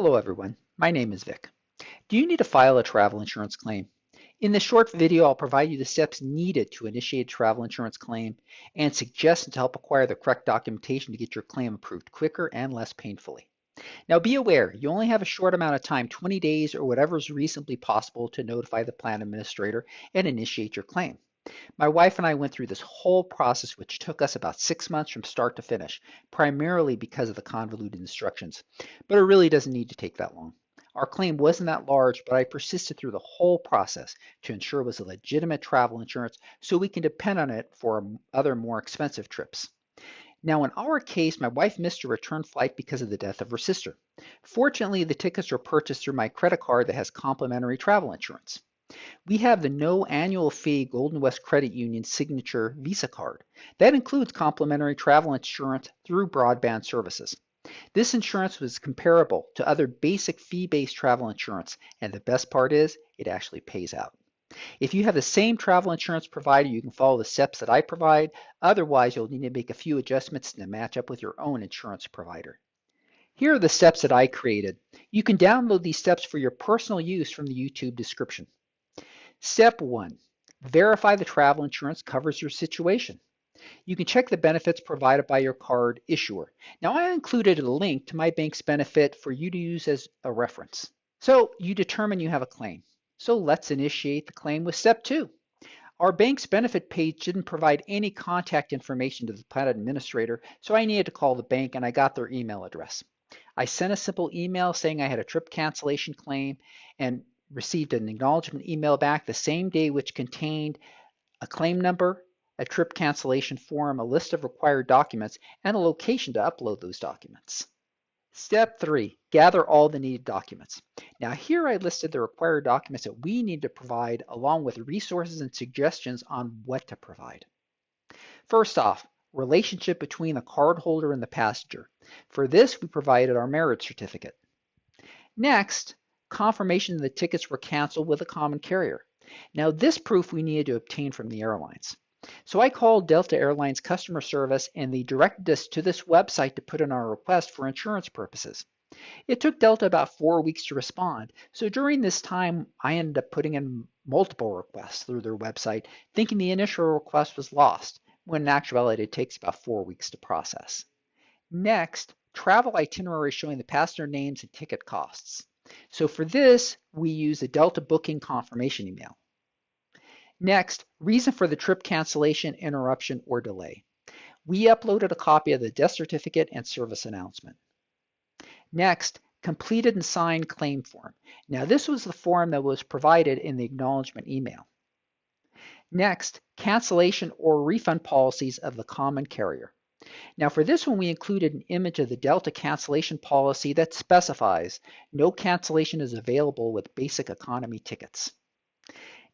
Hello everyone, my name is Vic. Do you need to file a travel insurance claim? In this short video, I'll provide you the steps needed to initiate a travel insurance claim and suggestions to help acquire the correct documentation to get your claim approved quicker and less painfully. Now be aware, you only have a short amount of time, 20 days or whatever is reasonably possible to notify the plan administrator and initiate your claim. My wife and I went through this whole process, which took us about 6 months from start to finish, primarily because of the convoluted instructions. But it really doesn't need to take that long. Our claim wasn't that large, but I persisted through the whole process to ensure it was a legitimate travel insurance so we can depend on it for other more expensive trips. Now, in our case, my wife missed a return flight because of the death of her sister. Fortunately, the tickets were purchased through my credit card that has complimentary travel insurance. We have the no annual fee Golden West Credit Union Signature Visa card. That includes complimentary travel insurance through broadband services. This insurance was comparable to other basic fee-based travel insurance, and the best part is it actually pays out. If you have the same travel insurance provider, you can follow the steps that I provide. Otherwise, you'll need to make a few adjustments to match up with your own insurance provider. Here are the steps that I created. You can download these steps for your personal use from the YouTube description. Step 1. Verify the travel insurance covers your situation. You can check the benefits provided by your card issuer. Now I included a link to my bank's benefit for you to use as a reference. So you determine you have a claim. So let's initiate the claim with step 2. Our bank's benefit page didn't provide any contact information to the plan administrator, so I needed to call the bank and I got their email address. I sent a simple email saying I had a trip cancellation claim and received an acknowledgement email back the same day, which contained a claim number, a trip cancellation form, a list of required documents, and a location to upload those documents. Step 3, gather all the needed documents. Now here I listed the required documents that we need to provide along with resources and suggestions on what to provide. First off, relationship between the cardholder and the passenger. For this, we provided our marriage certificate. Next, confirmation the tickets were canceled with a common carrier. Now this proof we needed to obtain from the airlines. So I called Delta Airlines customer service and they directed us to this website to put in our request for insurance purposes. It took Delta about 4 weeks to respond. So during this time, I ended up putting in multiple requests through their website, thinking the initial request was lost, when in actuality it takes about 4 weeks to process. Next, travel itinerary showing the passenger names and ticket costs. So for this, we use a Delta booking confirmation email. Next, reason for the trip cancellation, interruption, or delay. We uploaded a copy of the death certificate and service announcement. Next, completed and signed claim form. Now this was the form that was provided in the acknowledgement email. Next, cancellation or refund policies of the common carrier. Now for this one, we included an image of the Delta cancellation policy that specifies no cancellation is available with basic economy tickets.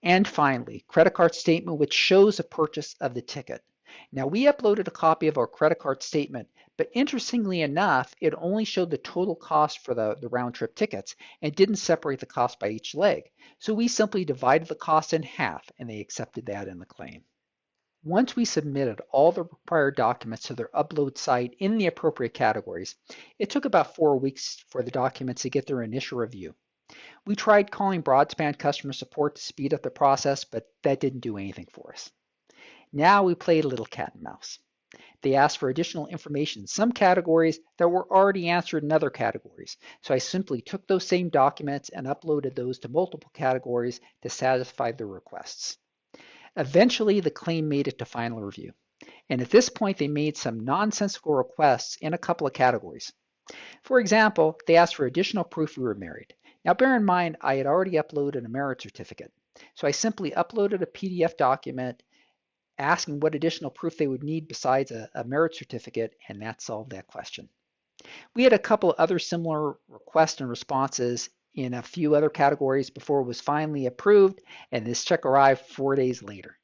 And finally, credit card statement which shows the purchase of the ticket. Now we uploaded a copy of our credit card statement, but interestingly enough, it only showed the total cost for the round trip tickets and didn't separate the cost by each leg. So we simply divided the cost in half and they accepted that in the claim. Once we submitted all the required documents to their upload site in the appropriate categories, it took about 4 weeks for the documents to get their initial review. We tried calling broadband customer support to speed up the process, but that didn't do anything for us. Now we played a little cat and mouse. They asked for additional information in some categories that were already answered in other categories. So I simply took those same documents and uploaded those to multiple categories to satisfy their requests. Eventually, the claim made it to final review. And at this point, they made some nonsensical requests in a couple of categories. For example, they asked for additional proof we were married. Now bear in mind, I had already uploaded a marriage certificate. So I simply uploaded a PDF document asking what additional proof they would need besides a marriage certificate, and that solved that question. We had a couple other similar requests and responses in a few other categories before it was finally approved, and this check arrived 4 days later.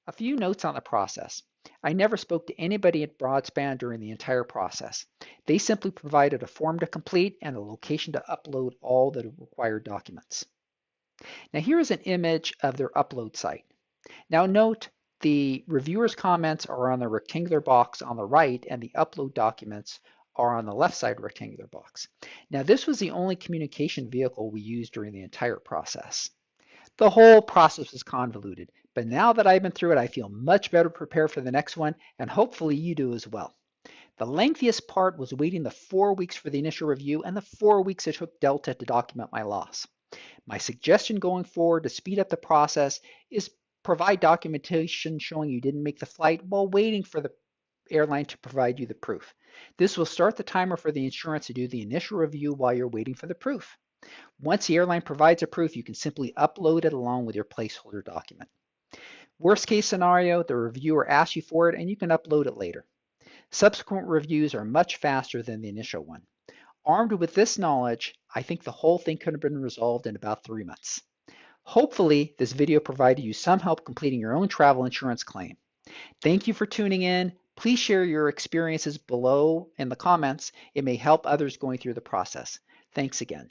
A few notes on the process. I never spoke to anybody at Broadspan during the entire process. They simply provided a form to complete and a location to upload all the required documents. Now here is an image of their upload site. Now note the reviewer's comments are on the rectangular box on the right and the upload documents are on the left side rectangular box. Now this was the only communication vehicle we used during the entire process. The whole process was convoluted, but now that I've been through it, I feel much better prepared for the next one, and hopefully you do as well. The lengthiest part was waiting the 4 weeks for the initial review and the 4 weeks it took Delta to document my loss. My suggestion going forward to speed up the process is provide documentation showing you didn't make the flight while waiting for the airline to provide you the proof. This will start the timer for the insurance to do the initial review while you're waiting for the proof. Once the airline provides a proof, you can simply upload it along with your placeholder document. Worst case scenario, the reviewer asks you for it and you can upload it later. Subsequent reviews are much faster than the initial one. Armed with this knowledge, I think the whole thing could have been resolved in about 3 months. Hopefully, this video provided you some help completing your own travel insurance claim. Thank you for tuning in. Please share your experiences below in the comments. It may help others going through the process. Thanks again.